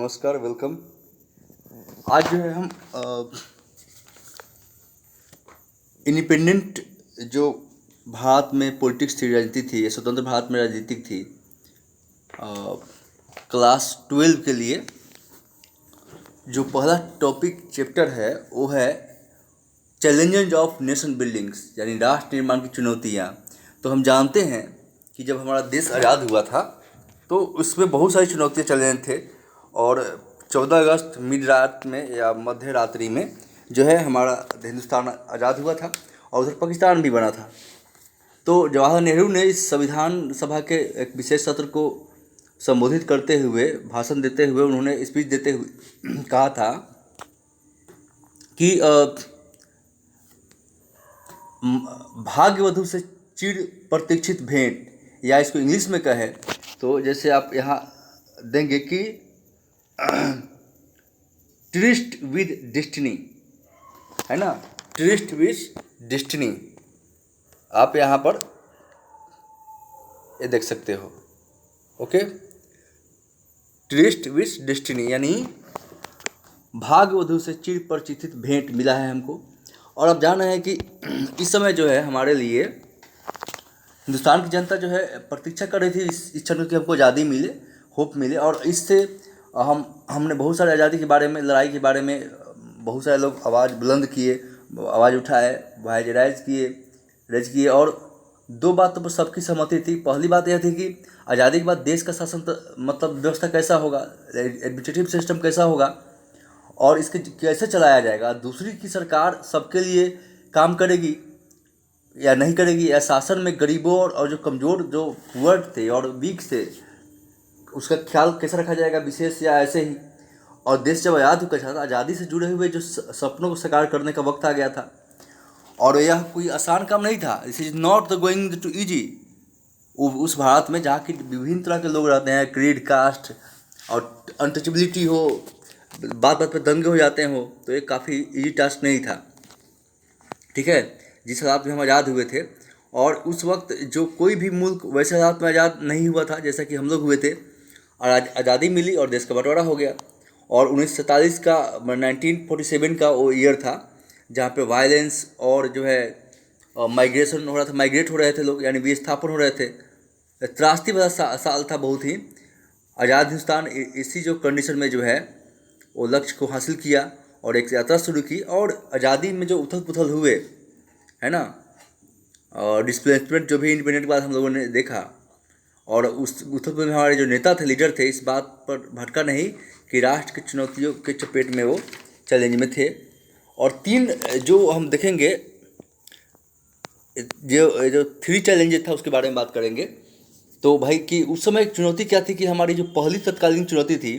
नमस्कार, वेलकम। आज जो है हम इंडिपेंडेंट जो भारत में पॉलिटिक्स थी, राजनीति थी, स्वतंत्र भारत में राजनीतिक थी, क्लास 12 के लिए जो पहला टॉपिक चैप्टर है वो है चैलेंजेस ऑफ नेशन बिल्डिंग्स, यानी राष्ट्र निर्माण की चुनौतियाँ। तो हम जानते हैं कि जब हमारा देश आज़ाद हुआ था तो उसमें बहुत सारी चुनौतियाँ चैलेंज थे, और 14 अगस्त मिड रात में या मध्य रात्रि में जो है हमारा हिंदुस्तान आज़ाद हुआ था और उधर पाकिस्तान भी बना था। तो जवाहरलाल नेहरू ने इस संविधान सभा के एक विशेष सत्र को संबोधित करते हुए, भाषण देते हुए, उन्होंने स्पीच देते हुए कहा था कि भाग्यवधु से चिर प्रतीक्षित भेंट, या इसको इंग्लिश में कहे तो जैसे आप यहाँ देंगे कि ट्रिस्ट विद डेस्टिनी, है ना, ट्रिस्ट विद डेस्टिनी। आप यहाँ पर ये देख सकते हो, ओके। ट्रिस्ट विद डेस्टिनी यानी भाग्यवधु से चिर परिचित भेंट मिला है हमको। और अब जान रहे हैं कि इस समय जो है हमारे लिए हिंदुस्तान की जनता जो है प्रतीक्षा कर रही थी इस क्षण की हमको आज़ादी मिले, होप मिले। और इससे हमने बहुत सारे आज़ादी के बारे में, लड़ाई के बारे में बहुत सारे लोग आवाज़ बुलंद किए, आवाज़ उठाए, वाइज रेज किए। और दो बातों पर सबकी सहमति थी। पहली बात यह थी कि आज़ादी के बाद देश का शासन मतलब व्यवस्था कैसा होगा, एडमिनिस्ट्रेटिव सिस्टम कैसा होगा और इसके कैसे चलाया जाएगा। दूसरी की सरकार सबके लिए काम करेगी या नहीं करेगी, या शासन में गरीबों और जो कमज़ोर, जो पुअर थे और वीक थे, उसका ख्याल कैसे रखा जाएगा, विशेष या ऐसे ही। और देश जब आज़ाद हुआ था, आज़ादी से जुड़े हुए जो सपनों को साकार करने का वक्त आ गया था, और यह कोई आसान काम नहीं था। This is not the going to easy. उस भारत में जहाँ की विभिन्न तरह के लोग रहते हैं, क्रीड, कास्ट और अनटचेबिलिटी हो, बात बात पर दंगे हो जाते हो, तो ये काफ़ी इजी टास्क नहीं था, ठीक है, जिस हालात में हम आज़ाद हुए थे। और उस वक्त जो कोई भी मुल्क वैसे हालात में आज़ाद नहीं हुआ था जैसा कि हम लोग हुए थे, और आज़ादी मिली और देश का बंटवारा हो गया। और 1947 का 1947 का वो ईयर था जहाँ पे वायलेंस और जो है माइग्रेशन हो रहा था, माइग्रेट हो रहे थे लोग, यानी विस्थापन हो रहे थे। त्रासदी भरा साल था बहुत ही। आज़ाद हिंदुस्तान इसी जो कंडीशन में जो है वो लक्ष्य को हासिल किया और एक यात्रा शुरू की। और आज़ादी में जो उथल पुथल हुए, है ना, और डिस्प्लेसमेंट जो भी इंडिपेंडेंट के बाद हम लोगों ने देखा, और उस उथल पुथल में हमारे जो नेता थे, लीडर थे, इस बात पर भटका नहीं कि राष्ट्र की चुनौतियों के चपेट में वो चैलेंज में थे। और तीन जो हम देखेंगे, जो 3 चैलेंजेस था उसके बारे में बात करेंगे। तो भाई कि उस समय चुनौती क्या थी कि हमारी जो पहली तत्कालीन चुनौती थी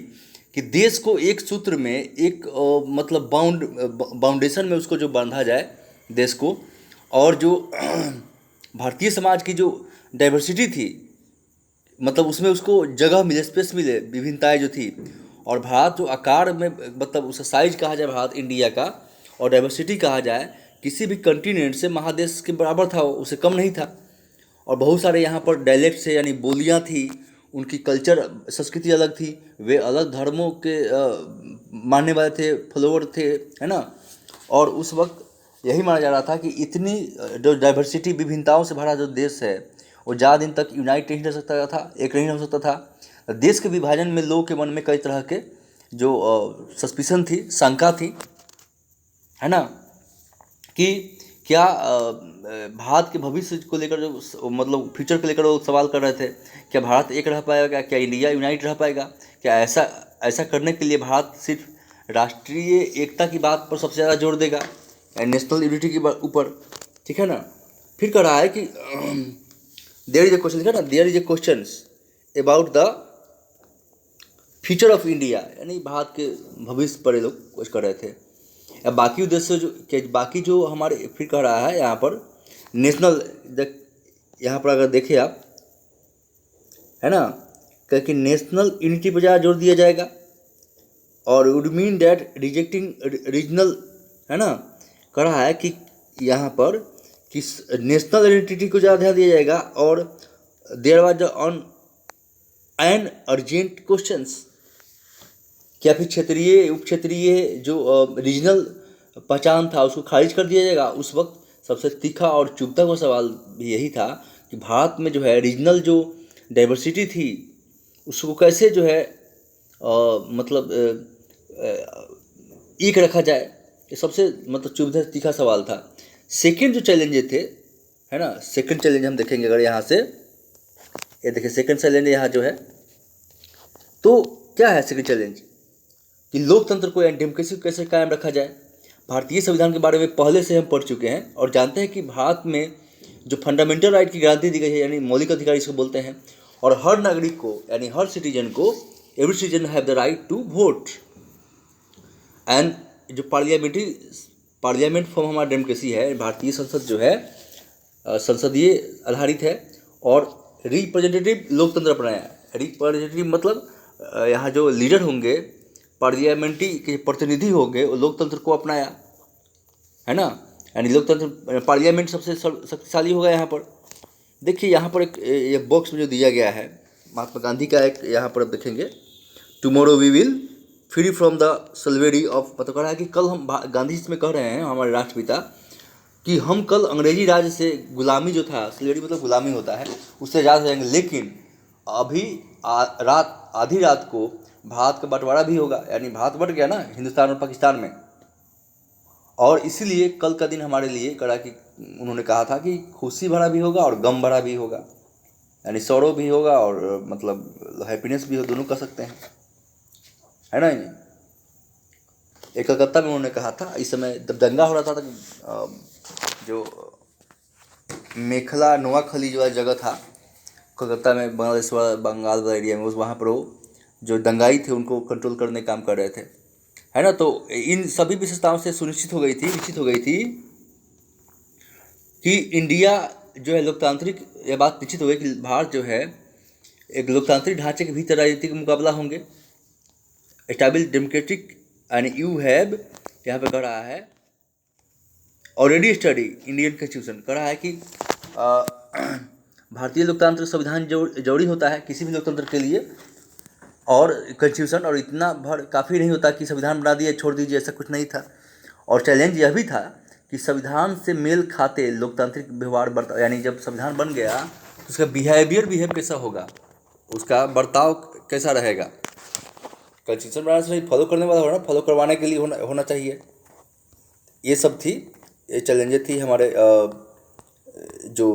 कि देश को एक सूत्र में, एक मतलब बाउंडेशन में उसको जो बांधा जाए देश को, और जो भारतीय समाज की जो डाइवर्सिटी थी, मतलब उसमें उसको जगह मिले, स्पेस मिले, विभिन्नताएं जो थी। और भारत जो आकार में, मतलब उसका साइज कहा जाए भारत इंडिया का, और डाइवर्सिटी कहा जाए किसी भी कंटिनेंट से, महादेश के बराबर था, उससे कम नहीं था। और बहुत सारे यहाँ पर डायलेक्ट से, यानी बोलियाँ थी, उनकी कल्चर, संस्कृति अलग थी, वे अलग धर्मों के मानने वाले थे, फॉलोअर थे, है ना। और उस वक्त यही माना जा रहा था कि इतनी जो डाइवर्सिटी, विभिन्नताओं से भरा जो देश है, वो ज़्यादा दिन तक यूनाइट नहीं रह सकता था, एक नहीं हो सकता था। देश के विभाजन में लोगों के मन में कई तरह के जो सस्पिशन थी, शंका थी, है ना, कि क्या भारत के भविष्य को लेकर जो, मतलब फ्यूचर को लेकर वो सवाल कर रहे थे, क्या भारत एक रह पाएगा, क्या इंडिया यूनाइट रह पाएगा, क्या ऐसा करने के लिए भारत सिर्फ राष्ट्रीय एकता की बात पर सबसे ज़्यादा जोर देगा, नेशनल यूनिटी के ऊपर, ठीक है ना। फिर कह रहा है कि देयर इज ए क्वेश्चन, लिखा ना, there is a question about the future of India, यानी भारत के भविष्य पर ये लोग कुछ कर रहे थे। या बाकी उद्देश्य जो, बाकी जो हमारे, फिर कह रहा है यहाँ पर नेशनल, यहाँ पर अगर देखें आप, है ना, क्योंकि नेशनल यूनिटी पर ज़्यादा जोर दिया जाएगा, और would mean that rejecting regional, है ना। कह रहा है कि यहाँ पर कि नेशनल आइडेंटिटी को ज़्यादा ध्यान दिया जाएगा। और there was on an urgent questions, क्या फिर क्षेत्रीय उप क्षेत्रीय जो रीजनल पहचान था उसको खारिज कर दिया जाएगा? उस वक्त सबसे तीखा और चुभता हुआ सवाल भी यही था कि भारत में जो है रीजनल जो डाइवर्सिटी थी उसको कैसे जो है मतलब एक रखा जाए, ये सबसे मतलब चुभता तीखा सवाल था। सेकंड जो चैलेंज थे, है ना, सेकंड चैलेंज हम देखेंगे अगर यहाँ से, ये देखिए सेकंड चैलेंज यहाँ जो है, तो क्या है सेकंड चैलेंज कि लोकतंत्र को या डेमोक्रेसी को कैसे कायम रखा जाए। भारतीय संविधान के बारे में पहले से हम पढ़ चुके हैं और जानते हैं कि भारत में जो फंडामेंटल राइट की गारंटी दी गई है, यानी मौलिक अधिकार इसको बोलते हैं, और हर नागरिक को यानी हर सिटीजन को, every citizen have the right to vote. And जो पार्लियामेंट फॉर्म हमारा डेमोक्रेसी है, भारतीय संसद जो है संसदीय आधारित है और रिप्रेजेंटेटिव लोकतंत्र अपनाया है। रिप्रेजेंटेटिव मतलब यहाँ जो लीडर होंगे, पार्लियामेंट्री के प्रतिनिधि होंगे, वो लोकतंत्र को अपनाया, है ना, यानी लोकतंत्र पार्लियामेंट सबसे शक्तिशाली होगा। यहाँ पर देखिए, यहाँ पर एक ये बॉक्स में जो दिया गया है महात्मा गांधी का, एक यहाँ पर आप देखेंगे, tomorrow we will free from the slavery of, मतलब कह रहा है कि कल हम, गांधी इसमें कह रहे हैं हमारे राष्ट्रपिता, कि हम कल अंग्रेजी राज से गुलामी जो था, स्लेवरी मतलब गुलामी होता है, उससे आज़ाद हो जाएंगे। लेकिन अभी रात आधी रात को भारत का बंटवारा भी होगा, यानी भारत बट गया ना हिंदुस्तान और पाकिस्तान में, और इसीलिए कल का दिन हमारे लिए कड़ा कि उन्होंने कहा था कि खुशी भरा भी होगा और गम भरा भी होगा, यानी सौरव भी होगा और मतलब हैप्पीनेस भी हो, दोनों कह सकते हैं, है ना। एक कलकत्ता में उन्होंने कहा था, इस समय जब दंगा हो रहा था तो जो मेखला नोआखली जो जगह था कलकत्ता में, बांग्लादेश वाला बंगाल वाला एरिया में, उस वहाँ पर वो जो दंगाई थे उनको कंट्रोल करने का काम कर रहे थे, है ना। तो इन सभी विशेषताओं से निश्चित हो गई थी कि इंडिया जो है लोकतांत्रिक, यह बात निश्चित हो गई कि भारत जो है एक लोकतांत्रिक ढांचे के भीतर राजनीतिक मुकाबला होंगे, establish democratic, and you have, यहाँ पे कह रहा है ऑलरेडी स्टडी इंडियन कॉन्स्टिट्यूशन, कह रहा है कि भारतीय लोकतांत्रिक संविधान जरूरी होता है किसी भी लोकतंत्र के लिए, और कॉन्स्टिट्यूशन, और इतना भर काफ़ी नहीं होता कि संविधान बना दिए छोड़ दीजिए, ऐसा कुछ नहीं था। और चैलेंज यह भी था कि संविधान से मेल खाते लोकतांत्रिक व्यवहार बर्ताव, यानी जब संविधान बन गया तो उसका बिहेव कैसा होगा, उसका बर्ताव कैसा रहेगा, कॉन्स्टिट्यूशन बनाने से फॉलो करने वाला होना, फॉलो करवाने के लिए होना चाहिए। ये सब थी, ये चैलेंजेस थी हमारे जो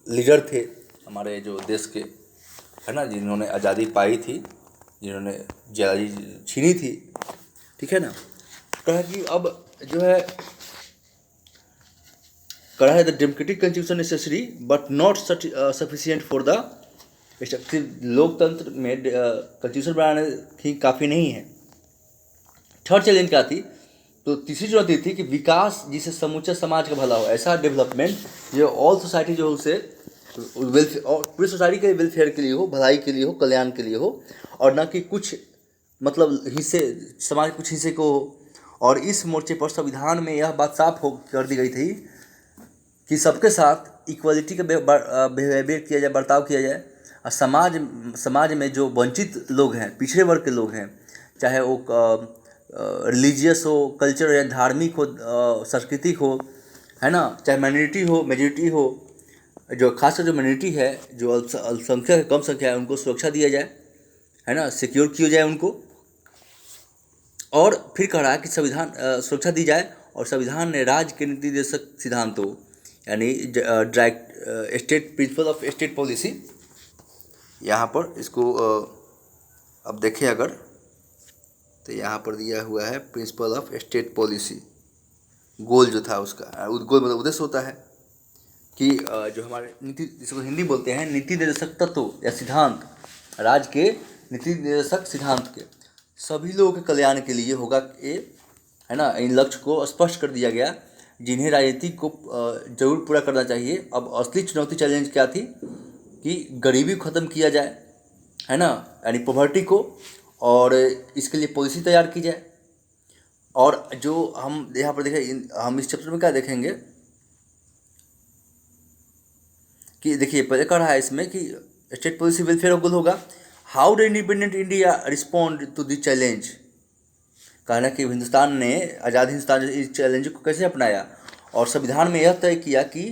लीडर थे हमारे जो देश के, है ना, जिन्होंने आज़ादी पाई थी, जिन्होंने आज़ादी छीनी थी, ठीक है ना। कहा कि अब जो है, कहा है the democratic constitution necessary but not sufficient for the structure. लोकतंत्र में कॉन्स्टिट्यूशन बनाने ही काफ़ी नहीं है। थर्ड चैलेंज क्या थी, तो तीसरी चुनौती थी कि विकास जिसे समूचे समाज का भला हो, ऐसा डेवलपमेंट जो ऑल सोसाइटी जो उसे वेलफेयर और पूरी सोसाइटी के वेलफेयर के लिए हो, भलाई के लिए हो, कल्याण के लिए हो, और ना कि कुछ मतलब हिस्से, समाज कुछ हिस्से को हो। और इस मोर्चे पर संविधान में यह बात साफ हो कर दी गई थी कि सबके साथ इक्वलिटी का बिहेवियर किया जाए, बर्ताव किया जाए, और समाज में जो वंचित लोग हैं, पिछड़े वर्ग के लोग हैं, चाहे वो रिलीजियस हो, कल्चर या धार्मिक हो, सांस्कृतिक हो, है ना, चाहे माइनॉरिटी हो, मेजॉरिटी हो, जो खासकर जो माइनॉरिटी है, जो अल्पसंख्यक है, कम संख्या है, उनको सुरक्षा दिया जाए, है ना, सिक्योर किया जाए उनको। और फिर कह रहा है कि संविधान सुरक्षा दी जाए, और संविधान ने राज्य के नीति निर्देशक सिद्धांतों, यानी state principle of state policy, यहाँ पर इसको अब देखें अगर, तो यहाँ पर दिया हुआ है प्रिंसिपल ऑफ स्टेट पॉलिसी। गोल जो था उसका, गोल मतलब उद्देश्य होता है कि जो हमारे नीति, जिसको हिंदी बोलते हैं नीति निर्देशक तत्व या सिद्धांत, राज्य के नीति निर्देशक सिद्धांत के सभी लोगों के कल्याण के लिए होगा ये, है ना। इन लक्ष्य को स्पष्ट कर दिया गया जिन्हें राजनीति को जरूर पूरा करना चाहिए। अब असली चुनौती, चैलेंज क्या थी कि गरीबी को ख़त्म किया जाए, है ना, यानी पॉवर्टी को, और इसके लिए पॉलिसी तैयार की जाए। और जो हम यहाँ पर देखें, हम इस चैप्टर में क्या देखेंगे कि देखिए पहले कह रहा है इसमें कि स्टेट पॉलिसी वेलफेयर गोल होगा। How the independent India respond to this challenge, कहना कि हिंदुस्तान ने आज़ाद हिंदुस्तान इस चैलेंज को कैसे अपनाया और संविधान में यह तय किया कि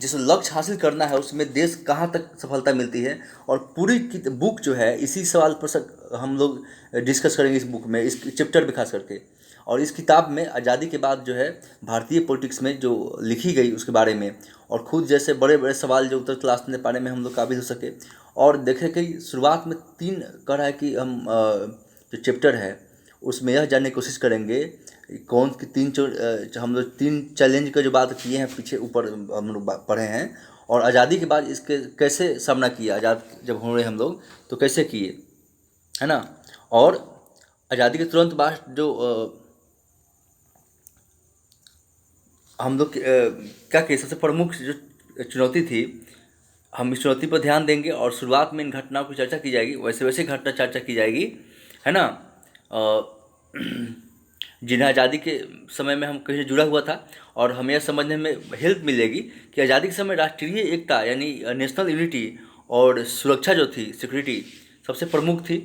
जिस लक्ष्य हासिल करना है उसमें देश कहाँ तक सफलता मिलती है। और पूरी बुक जो है इसी सवाल पर हम लोग डिस्कस करेंगे इस बुक में, इस चैप्टर में खास करके। और इस किताब में आज़ादी के बाद जो है भारतीय पॉलिटिक्स में जो लिखी गई उसके बारे में, और खुद जैसे बड़े बड़े सवाल जो उत्तर तलाश करने पाने में हम लोग काबिल हो सके। और देखें कि शुरुआत में 3 कह रहा है कि हम जो चैप्टर है उसमें यह जानने की कोशिश करेंगे कौन की 3 हम लोग 3 चैलेंज का जो बात किए हैं पीछे ऊपर हम लोग पढ़े हैं, और आज़ादी के बाद इसके कैसे सामना किया, आज़ाद जब हो रहे हम लोग तो कैसे किए, है ना। और आज़ादी के तुरंत बाद जो हम लोग क्या कहें सबसे प्रमुख जो चुनौती थी, हम इस चुनौती पर ध्यान देंगे और शुरुआत में इन घटनाओं की चर्चा की जाएगी, वैसे वैसे घटना चर्चा की जाएगी, है ना। जिन्हें आज़ादी के समय में हम कहीं से जुड़ा हुआ था, और हमें यह समझने में हेल्प मिलेगी कि आज़ादी के समय राष्ट्रीय एकता यानी नेशनल यूनिटी और सुरक्षा जो थी, सिक्योरिटी सबसे प्रमुख थी,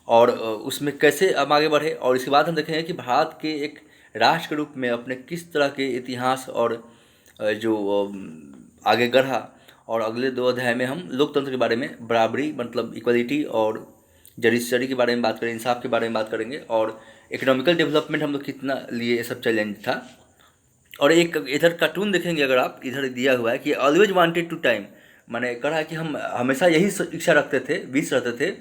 और उसमें कैसे हम आगे बढ़े। और इसके बाद हम देखेंगे कि भारत के एक राष्ट्र के रूप में अपने किस तरह के इतिहास और जो आगे गढ़ा। और अगले 2 अध्याय में हम लोकतंत्र के बारे में, बराबरी मतलब इक्वलिटी और जडिशरी के बारे में बात करेंगे, इंसाफ के बारे में बात करेंगे, और इकोनॉमिकल डेवलपमेंट हम लोग कितना लिए ये सब चैलेंज था। और एक इधर कार्टून देखेंगे अगर आप, इधर दिया हुआ है कि ऑलवेज वांटेड टू टाइम, मैंने कहा है कि हम हमेशा यही इच्छा रखते थे, विश रहते थे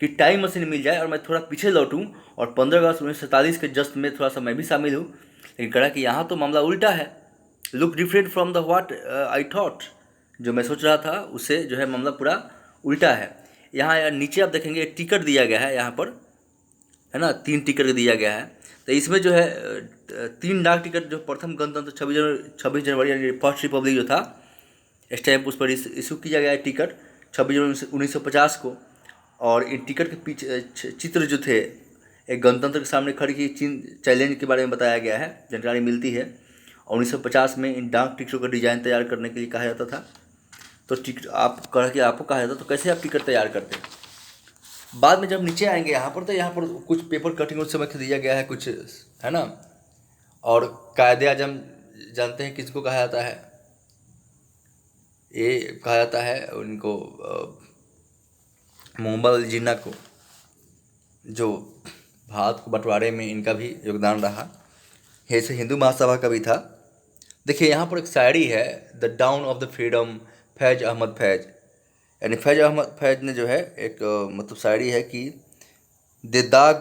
कि टाइम मशीन मिल जाए और मैं थोड़ा पीछे लौटूं और 15 अगस्त 1947 के जश्न में थोड़ा सा मैं भी शामिल हूँ। लेकिन कहा कि यहाँ तो मामला उल्टा है, look different from the what I thought, जो मैं सोच रहा था उससे जो है मामला पूरा उल्टा है। यहाँ नीचे आप देखेंगे एक टिकट दिया गया है यहाँ पर, है ना, 3 टिकट दिया गया है। तो इसमें जो है 3 डाक टिकट जो प्रथम गणतंत्र 26 जनवरी यानी फर्स्ट रिपब्लिक जो था, स्टैम्प उस पर इशू किया गया है टिकट 26 जनवरी 1950 को। और इन टिकट के पीछे चित्र जो थे एक गणतंत्र के सामने खड़ी की चीन चैलेंज के बारे में बताया गया है, जानकारी मिलती है। और 1950 में इन डाक टिकटों का डिज़ाइन तैयार करने के लिए कहा जाता था। तो टिकट आप कह के आपको कहा जाता तो कैसे आप टिकट तैयार करते। बाद में जब नीचे आएंगे यहाँ पर तो यहाँ पर कुछ पेपर कटिंग उस समय दिया गया है कुछ, है ना। और कायदे आजम जानते हैं किसको कहा जाता है, ये कहा जाता है उनको मोहम्मद अली जिन्ना को, जो भारत को बंटवारे में इनका भी योगदान रहा। ऐसे हिंदू महासभा का भी था। देखिए यहाँ पर एक शायरी है, the down of the freedom, Faiz Ahmad Faiz, यानी फैज अहमद फैज ने जो है एक मतलब शायरी है कि दे दाग,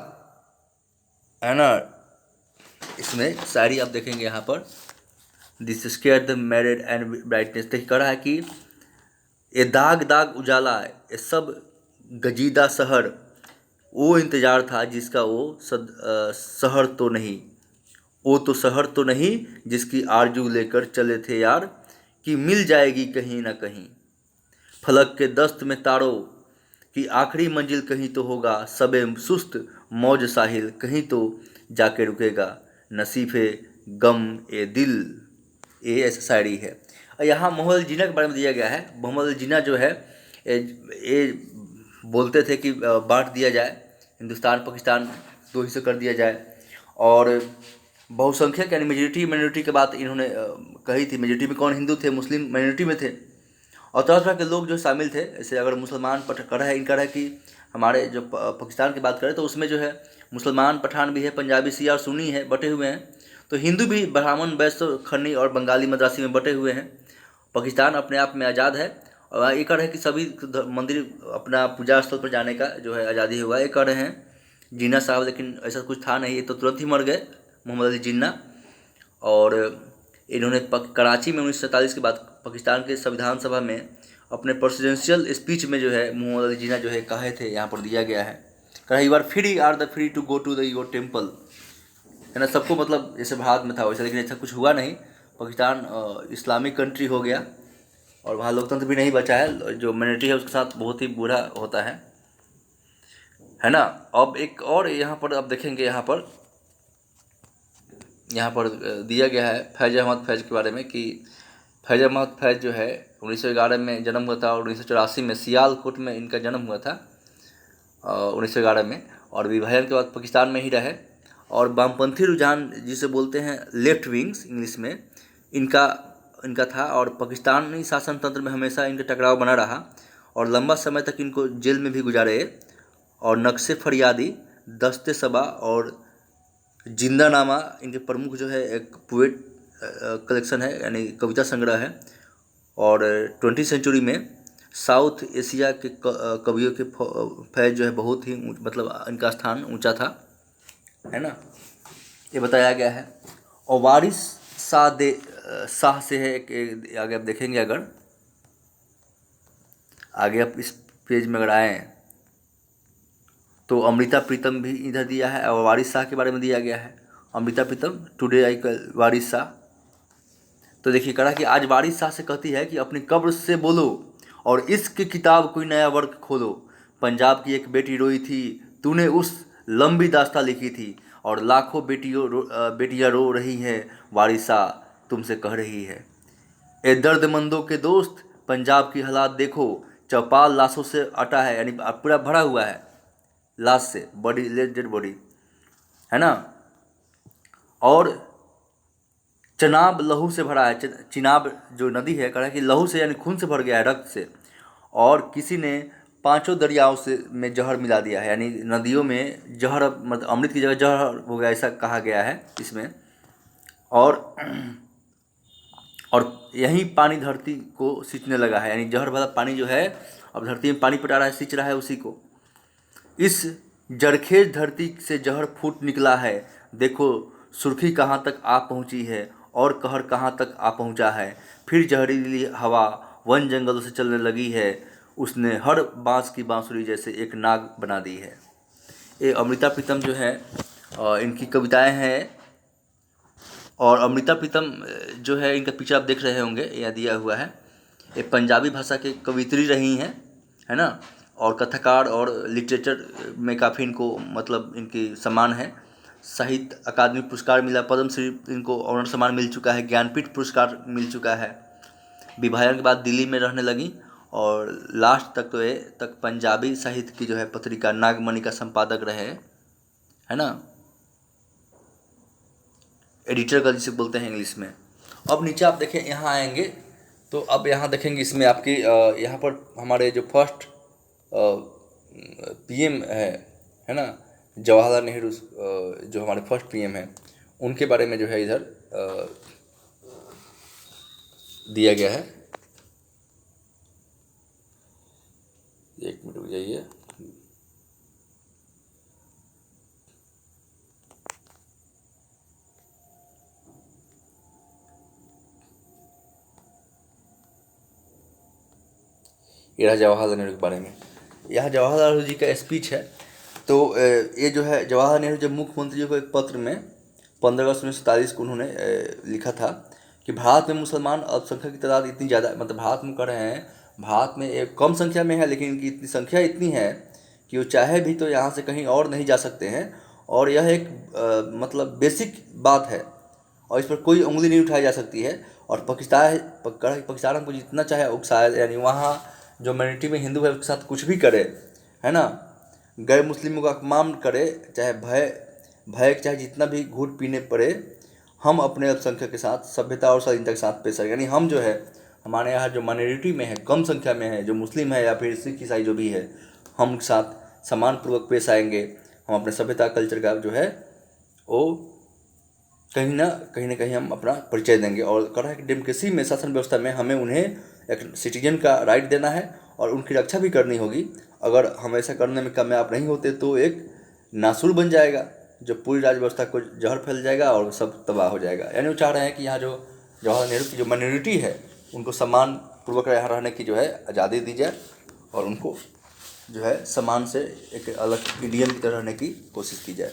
है ना। इसमें शायरी आप देखेंगे यहाँ पर, this square the married and brightness, देखिए कह रहा है कि ये दाग दाग उजाला, ये सब गजीदा शहर, वो इंतज़ार था जिसका वो शहर तो नहीं, वो तो शहर तो नहीं जिसकी आरजू लेकर चले थे यार, कि मिल जाएगी कहीं ना कहीं। फलक के दस्त में तारों की आखिरी मंजिल कहीं तो होगा, सबे सुस्त मौज साहिल कहीं तो जाके रुकेगा, नसीफे गम ए दिल, ये ऐसा शायरी है। और यहाँ मोहम्मद अली जिन्ना के बारे में दिया गया है। मोहम्मद अली जिन्ना जो है ये बोलते थे कि बांट दिया जाए, हिंदुस्तान पाकिस्तान 2 हिस्से कर दिया जाए। और बहुसंख्यक यानी मेजोरिटी माइनॉरिटी की बात इन्होंने कही थी। मेजोरिटी में कौन, हिंदू थे, मुस्लिम माइनॉरिटी में थे, और तरह तरह के लोग जो शामिल थे। ऐसे अगर मुसलमान कर है, इनका है कि हमारे जो पाकिस्तान की बात करें तो उसमें जो है मुसलमान पठान भी है, पंजाबी सिया और सुन्नी है, बटे हुए हैं। तो हिंदू भी ब्राह्मण वैश्य खन्नी और बंगाली मद्रासी में बटे हुए हैं। पाकिस्तान अपने आप में आज़ाद है, और एक है कि सभी मंदिर अपना पूजा स्थल पर जाने का जो है आज़ादी हुआ। एक रहे हैं जिन्ना साहब, लेकिन ऐसा कुछ था नहीं, ये तो तुरंत ही मर गए, मोहम्मद अली जिन्ना। और इन्होंने कराची में 1947 के बाद पाकिस्तान के संविधान सभा में अपने प्रेसिडेंशियल स्पीच में जो है मोहम्मद अली जिन्ना जो है कहे थे, यहाँ पर दिया गया है, कहा you are free are the free to go to the your temple, है ना। सबको मतलब जैसे भारत में था वैसे, लेकिन ऐसा कुछ हुआ नहीं। पाकिस्तान इस्लामिक कंट्री हो गया और वहाँ लोकतंत्र भी नहीं बचा है, जो माइनॉरिटी है उसके साथ बहुत ही बुरा होता है ना। अब एक और यहाँ पर अब देखेंगे, यहाँ पर दिया गया है फैज अहमद फैज के बारे में कि फैज अहमद फैज जो है 1911 में जन्म हुआ था, और 1984 में सियालकोट में इनका जन्म हुआ था 1911 में। और विभाजन के बाद पाकिस्तान में ही रहे, और वामपंथी रुझान जिसे बोलते हैं लेफ्ट विंग्स इंग्लिश में, इनका इनका था। और पाकिस्तानी शासन तंत्र में हमेशा इनका टकराव बना रहा और लंबा समय तक इनको जेल में भी गुजारे। और नक्शे फरियादी, दस्ते सबा और जिंदानामा इनके प्रमुख जो है एक पोएट कलेक्शन है, यानी कविता संग्रह है। और 20वीं सेंचुरी में साउथ एशिया के कवियों के फैज जो है बहुत ही मतलब इनका स्थान ऊंचा था, है ना, ये बताया गया है। और वारिस शाह से है एक आगे आप देखेंगे, अगर आगे आप इस पेज में अगर आए तो अमृता प्रीतम भी इधर दिया है और वारिस शाह के बारे में दिया गया है। अमृता प्रीतम टुडे आई कल वारिस शाह। तो देखिए कहा कि आज वारिस शाह से कहती है कि अपनी कब्र से बोलो और इश्क की किताब कोई नया वर्क खोलो। पंजाब की एक बेटी रोई थी, तूने उस लंबी दास्तां लिखी थी और लाखों बेटियां रो रही हैं, वारिस शाह तुमसे कह रही है। ए दर्दमंदों के दोस्त, पंजाब की हालात देखो, चौपाल लाशों से अटा है, यानी पूरा भरा हुआ है लाश से, बॉडी डेड बॉडी, है ना। और चनाब लहू से भरा है, चिनाब जो नदी है कहा कि लहू से यानी खून से भर गया है, रक्त से। और किसी ने पांचों दरियाओं से में जहर मिला दिया है, यानी नदियों में जहर मतलब अमृत की जगह जहर हो गया, ऐसा कहा गया है इसमें। और यही पानी धरती को सींचने लगा है, यानी जहर वाला पानी जो है अब धरती में पानी पटा रहा है, सींच रहा है उसी को। इस जरखेज धरती से जहर फूट निकला है, देखो सुर्खी कहाँ तक आ पहुँची है और कहर कहाँ तक आ पहुँचा है। फिर जहरीली हवा वन जंगलों से चलने लगी है, उसने हर बांस की बांसुरी जैसे एक नाग बना दी है। ये अमृता प्रीतम जो है इनकी कविताएं हैं। और अमृता प्रीतम जो है इनका पिक्चर आप देख रहे होंगे, यह दिया हुआ है। ये पंजाबी भाषा के कवित्री रही हैं, है ना। और कथाकार और लिटरेचर में काफ़ी इनको मतलब इनकी सम्मान है। साहित्य अकादमी पुरस्कार मिला, पद्मश्री इनको ऑनर सम्मान मिल चुका है, ज्ञानपीठ पुरस्कार मिल चुका है। विभाजन के बाद दिल्ली में रहने लगी और लास्ट तक तो ये तक पंजाबी साहित्य की जो है पत्रिका नागमणि का संपादक रहे, है ना, एडिटर का जिसे बोलते हैं इंग्लिश में। अब नीचे आप देखें, यहाँ आएंगे तो अब यहाँ देखेंगे इसमें आपकी यहाँ पर हमारे जो फर्स्ट पीएम है ना, जवाहरलाल नेहरू, जो हमारे फर्स्ट पीएम हैं, उनके बारे में जो है इधर दिया गया है। एक मिनट रुक जाइए। ये रहा जवाहरलाल नेहरू के बारे में, यह जवाहरलाल नेहरू जी का स्पीच है। तो ये जो है जवाहरलाल नेहरू जब मुख्यमंत्री को एक पत्र में 15 अगस्त 1947 को उन्होंने लिखा था कि भारत में मुसलमान अल्पसंख्यक की तादाद इतनी ज़्यादा, मतलब भारत में कह रहे हैं भारत में एक कम संख्या में है, लेकिन इनकी इतनी संख्या इतनी है कि वो चाहे भी तो यहाँ से कहीं और नहीं जा सकते हैं। और यह एक मतलब बेसिक बात है और इस पर कोई उंगली नहीं उठाई जा सकती है। और पाकिस्तान हमको जितना चाहे उकसाए, यानी वहाँ जो माइनॉरिटी में हिंदू है उसके साथ कुछ भी करे, है ना, गैर मुस्लिमों का अपमान करे, चाहे भय चाहे जितना भी घूट पीने पड़े, हम अपने अल्पसंख्यक के साथ सभ्यता और स्वाधीनता के साथ पेश आए। यानी हम जो है हमारे यहाँ जो माइनॉरिटी में है, कम संख्या में है, जो मुस्लिम है या फिर सिख ईसाई जो भी है, हम उनके साथ सम्मानपूर्वक पेश आएंगे। हम अपने सभ्यता कल्चर का जो है वो कहीं ना कहीं हम अपना परिचय देंगे। और कह रहा है कि डेमोक्रेसी में, शासन व्यवस्था में हमें उन्हें एक सिटीजन का राइट देना है और उनकी रक्षा भी करनी होगी। अगर हम ऐसा करने में कामयाब नहीं होते तो एक नासूर बन जाएगा जो पूरी राज्य व्यवस्था को जहर फैल जाएगा और सब तबाह हो जाएगा। यानी वो चाह रहे हैं कि यहाँ जो जवाहरलाल नेहरू की जो माइनॉरिटी है उनको सम्मान पूर्वक यहाँ रहने की जो है आज़ादी दी जाए और उनको जो है सम्मान से एक अलग इंडियन की तरह रहने की कोशिश की जाए।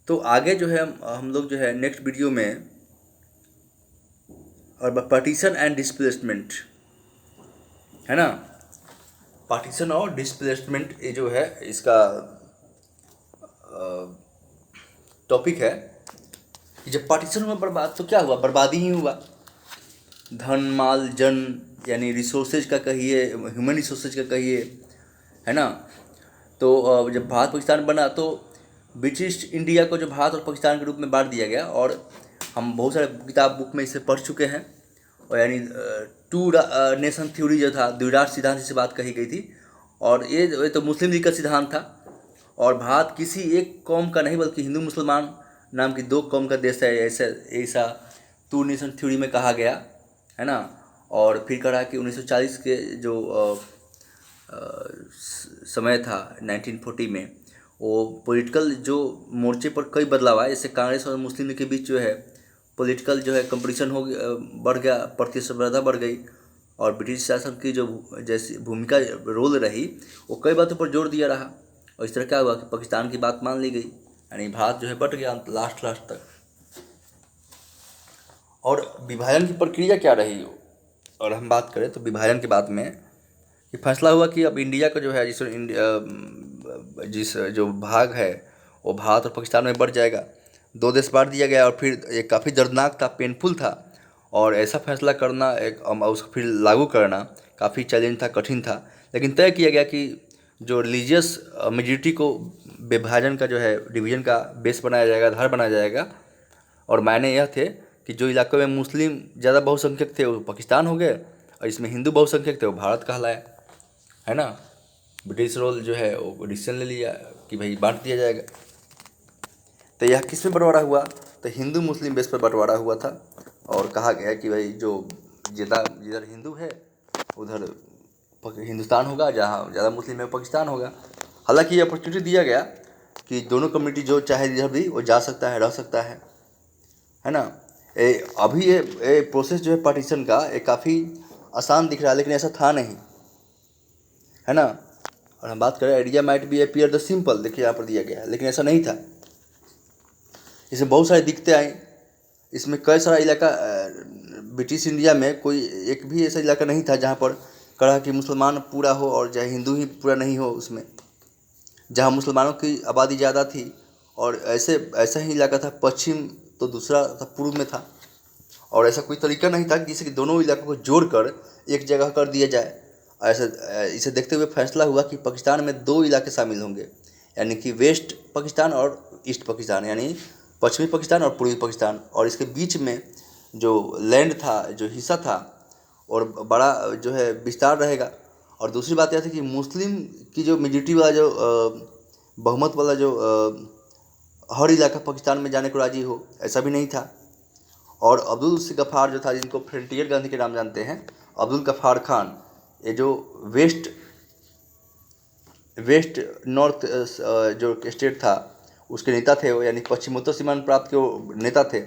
तो आगे जो है हम लोग जो है नेक्स्ट वीडियो में और पार्टीशन एंड डिस्प्लेसमेंट, है ना, पार्टीशन और डिस्प्लेसमेंट ये जो है इसका टॉपिक है कि जब पार्टीशन हुआ बर्बाद तो क्या हुआ, बर्बादी ही हुआ। धन माल जन यानी रिसोर्सेज का कहिए, ह्यूमन रिसोर्सेज का कहिए, है ना, तो जब भारत पाकिस्तान बना तो ब्रिटिश इंडिया को जो भारत और पाकिस्तान के रूप में बांट दिया गया। और हम बहुत सारे किताब बुक में इसे पढ़ चुके हैं। और यानी टू नेशन थ्योरी जो था, द्विराष्ट्र सिद्धांत जिसे बात कही गई थी। और ये तो मुस्लिम लीग का सिद्धांत था। और भारत किसी एक कौम का नहीं बल्कि हिंदू मुसलमान नाम की दो कौम का देश है, ऐसा ऐसा टू नेशन थ्योरी में कहा गया है ना। और फिर कहा कि 1940 के जो समय था 1940 में, वो पॉलिटिकल जो मोर्चे पर कई बदलाव आए। जैसे कांग्रेस और मुस्लिम लीग के बीच जो है पॉलिटिकल जो है कंपटीशन हो गया, बढ़ गया, प्रतिस्पर्धा बढ़ गई। और ब्रिटिश शासन की जो जैसी भूमिका रोल रही वो कई बातों पर जोर दिया रहा। और इस तरह क्या हुआ कि पाकिस्तान की बात मान ली गई, यानी भारत जो है बट गया लास्ट तक। और विभाजन की प्रक्रिया क्या रही, और हम बात करें तो विभाजन के बाद में ये फैसला हुआ कि अब इंडिया का जो है जिस जो भाग है वो भारत और पाकिस्तान में बढ़ जाएगा। दो देश बांट दिया गया। और फिर ये काफ़ी दर्दनाक था, पेनफुल था। और ऐसा फैसला करना उसको फिर लागू करना काफ़ी चैलेंज था, कठिन था। लेकिन तय किया गया कि जो रिलीजियस मेजॉरिटी को विभाजन का जो है डिवीज़न का बेस बनाया जाएगा, आधार बनाया जाएगा। और मायने यह थे कि जो इलाकों में मुस्लिम ज़्यादा बहुसंख्यक थे वो पाकिस्तान हो गए, और इसमें हिंदू बहुसंख्यक थे वो भारत कहलाए, है ना। ब्रिटिश रोल जो है वो डिसीजन ले लिया कि भाई बांट दिया जाएगा। तो यह किस में बंटवारा हुआ, तो हिंदू मुस्लिम बेस पर बंटवारा हुआ था। और कहा गया कि भाई जो जिधर हिंदू है उधर हिंदुस्तान होगा, जहाँ ज़्यादा मुस्लिम है पाकिस्तान होगा। हालांकि ये अपॉर्चुनिटी दिया गया कि दोनों कम्युनिटी जो चाहे जिधर भी वो जा सकता है, रह सकता है ना। अभी ये प्रोसेस जो है पार्टीशन का ये काफ़ी आसान दिख रहा है, लेकिन ऐसा था नहीं, है ना। और हम बात करें idea might be appear the simple, देखिए यहाँ पर दिया गया है, लेकिन ऐसा नहीं था। इसमें बहुत सारी दिक्कतें आई। इसमें कई सारा इलाका ब्रिटिश इंडिया में कोई एक भी ऐसा इलाका नहीं था जहाँ पर कहा कि मुसलमान पूरा हो और चाहे हिंदू ही पूरा नहीं हो। उसमें जहाँ मुसलमानों की आबादी ज़्यादा थी और ऐसा ही इलाका था पश्चिम, तो दूसरा था पूर्व में था। और ऐसा कोई तरीका नहीं था कि जिससे कि दोनों इलाकों को जोड़कर एक जगह कर दिया जाए। ऐसा इसे देखते हुए फैसला हुआ कि पाकिस्तान में दो इलाके शामिल होंगे, यानी कि वेस्ट पाकिस्तान और ईस्ट पाकिस्तान, यानी पश्चिमी पाकिस्तान और पूर्वी पाकिस्तान। और इसके बीच में जो लैंड था, जो हिस्सा था, और बड़ा जो है विस्तार रहेगा। और दूसरी बात यह थी कि मुस्लिम की जो मेजॉरिटी वाला जो बहुमत वाला जो हर इलाका पाकिस्तान में जाने को राजी हो, ऐसा भी नहीं था। और अब्दुल गफ्फार जो था, जिनको फ्रंटियर गांधी के नाम जानते हैं, अब्दुल गफ्फार खान, ये जो वेस्ट नॉर्थ जो स्टेट था उसके नेता थे, यानी पश्चिमोत्तर सीमांत प्रांत के वो नेता थे।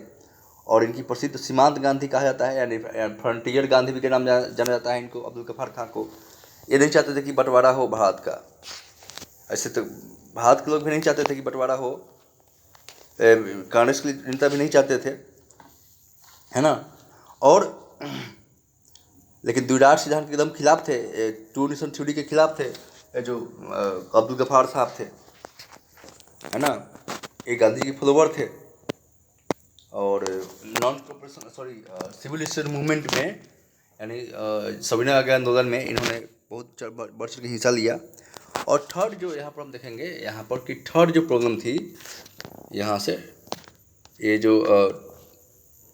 और इनकी प्रसिद्ध सीमांत गांधी कहा जाता है, यानी फ्रंटियर गांधी भी के नाम जाना जाता है इनको, अब्दुल गफ्फार खान को। ये नहीं चाहते थे कि बंटवारा हो भारत का। ऐसे तो भारत के लोग भी नहीं चाहते थे कि बंटवारा हो, कांग्रेस के नेता भी नहीं चाहते थे, है ना। और लेकिन द्विराष्ट्र सिद्धांत के एकदम खिलाफ थे, टू नेशन थ्योरी के खिलाफ थे जो अब्दुल गफ्फार साहब थे, है ना। ये गांधी जी फॉलोवर थे। और नॉन कॉपरेशन सिविल मूवमेंट में, यानी सविनय अवज्ञा आंदोलन में इन्होंने बहुत बढ़ चढ़ के हिस्सा लिया। और थर्ड जो यहाँ पर हम देखेंगे, यहाँ पर कि थर्ड जो प्रॉब्लम थी यहाँ से, ये जो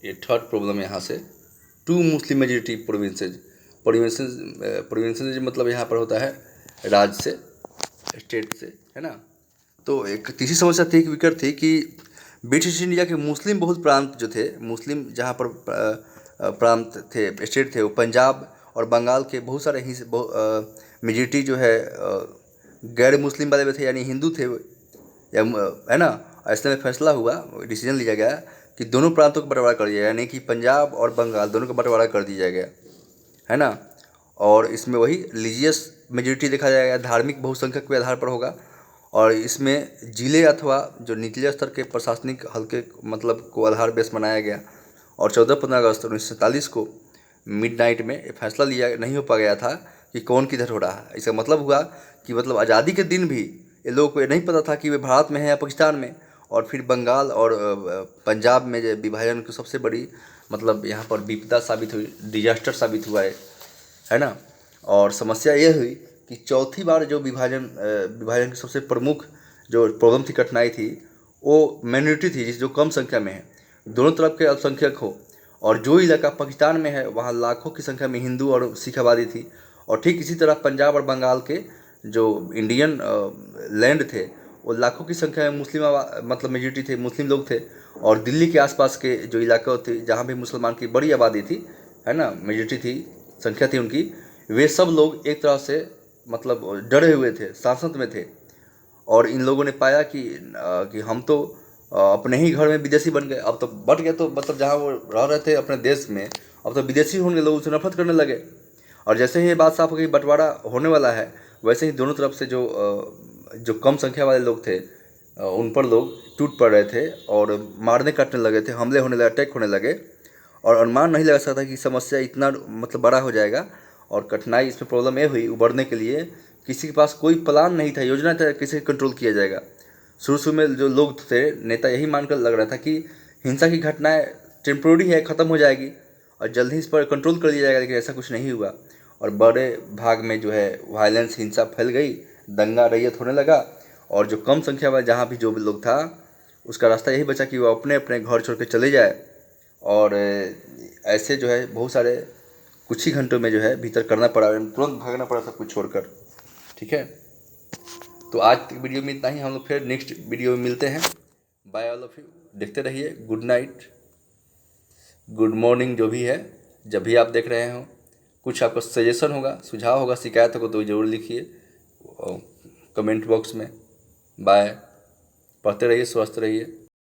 ये थर्ड प्रॉब्लम यहाँ से, टू मुस्लिम मेजॉरिटी प्रोविंसेस मतलब यहाँ पर होता है राज्य से, स्टेट से, है ना। तो एक तीसरी समस्या थी, एक विकट थी कि ब्रिटिश इंडिया के मुस्लिम बहुत प्रांत जो थे, मुस्लिम जहाँ पर प्रांत थे, स्टेट थे, वो पंजाब और बंगाल के बहुत सारे मेजॉरिटी जो है गैर मुस्लिम वाले में थे, यानी हिंदू थे, या है ना। ऐसे में फैसला हुआ, डिसीजन लिया गया कि दोनों प्रांतों का बंटवारा कर दिया, यानी कि पंजाब और बंगाल दोनों का बंटवारा कर दिया गया, है ना। और इसमें वही रिलीजियस मेजॉरिटी देखा जाएगा, धार्मिक बहुसंख्यक के आधार पर होगा। और इसमें जिले अथवा जो निचले स्तर के प्रशासनिक हल्के मतलब को आधार बेस बनाया गया। और 14-15 अगस्त 1947 को मिडनाइट में ये फैसला लिया नहीं हो पा गया था कि कौन किधर हो रहा है। इसका मतलब हुआ कि मतलब आज़ादी के दिन भी ये लोगों को ये नहीं पता था कि वे भारत में है या पाकिस्तान में। और फिर बंगाल और पंजाब में जो विभाजन की सबसे बड़ी मतलब यहाँ पर विपदा साबित हुई, डिजास्टर साबित हुआ है ना। और समस्या ये हुई कि चौथी बार जो विभाजन की सबसे प्रमुख जो प्रॉब्लम थी, कठिनाई थी, वो माइनॉरिटी थी, जिस जो कम संख्या में है, दोनों तरफ के अल्पसंख्यक हो। और जो इलाका पाकिस्तान में है वहाँ लाखों की संख्या में हिंदू और सिख आबादी थी। और ठीक इसी तरह पंजाब और बंगाल के जो इंडियन लैंड थे, वो लाखों की संख्या में मुस्लिम मतलब मेजोरिटी थे, मुस्लिम लोग थे। और दिल्ली के आसपास के जो इलाके थे जहाँ भी मुसलमान की बड़ी आबादी थी, है ना, मेजोरिटी थी, संख्या थी उनकी, वे सब लोग एक तरह से मतलब डरे हुए थे, शासन में थे। और इन लोगों ने पाया कि हम तो अपने ही घर में विदेशी बन गए। अब तो बट गए, तो मतलब जहाँ वो रह रहे थे अपने देश में, अब तो विदेशी होने लोग उनसे नफरत करने लगे। और जैसे ही ये बात साफ हो गई बंटवारा होने वाला है, वैसे ही दोनों तरफ से जो कम संख्या वाले लोग थे, उन पर लोग टूट पड़ रहे थे और मारने काटने लगे थे, हमले होने लगे, अटैक होने लगे। और अनुमान नहीं लगा सकता कि समस्या इतना मतलब बड़ा हो जाएगा। और कठिनाई इसमें प्रॉब्लम ये हुई उभरने के लिए, किसी के पास कोई प्लान नहीं था, योजना था कैसे कंट्रोल किया जाएगा। शुरू में जो लोग थे, नेता यही मानकर लग रहा था कि हिंसा की घटनाएं टेम्प्रोरी है, ख़त्म हो जाएगी और जल्द ही इस पर कंट्रोल कर लिया जाएगा, लेकिन ऐसा कुछ नहीं हुआ। और बड़े भाग में जो है वायलेंस, हिंसा फैल गई, दंगा रैयत होने लगा। और जो कम संख्या वाले जहाँ भी जो भी लोग था, उसका रास्ता यही बचा कि वो अपने अपने घर छोड़ के चले जाए। और ऐसे जो है बहुत सारे कुछ ही घंटों में जो है भीतर करना पड़ा, तुरंत भागना पड़ा सब कुछ छोड़कर। ठीक है, तो आज की वीडियो में इतना ही। हम लोग फिर नेक्स्ट वीडियो में मिलते हैं। बाय ऑल ऑफ यू, देखते रहिए। गुड नाइट, गुड मॉर्निंग, जो भी है, जब भी आप देख रहे हो। कुछ आपको सजेशन होगा, सुझाव होगा, शिकायत होगा तो ज़रूर लिखिए कमेंट बॉक्स में। बाय, पढ़ते रहिए, स्वस्थ रहिए।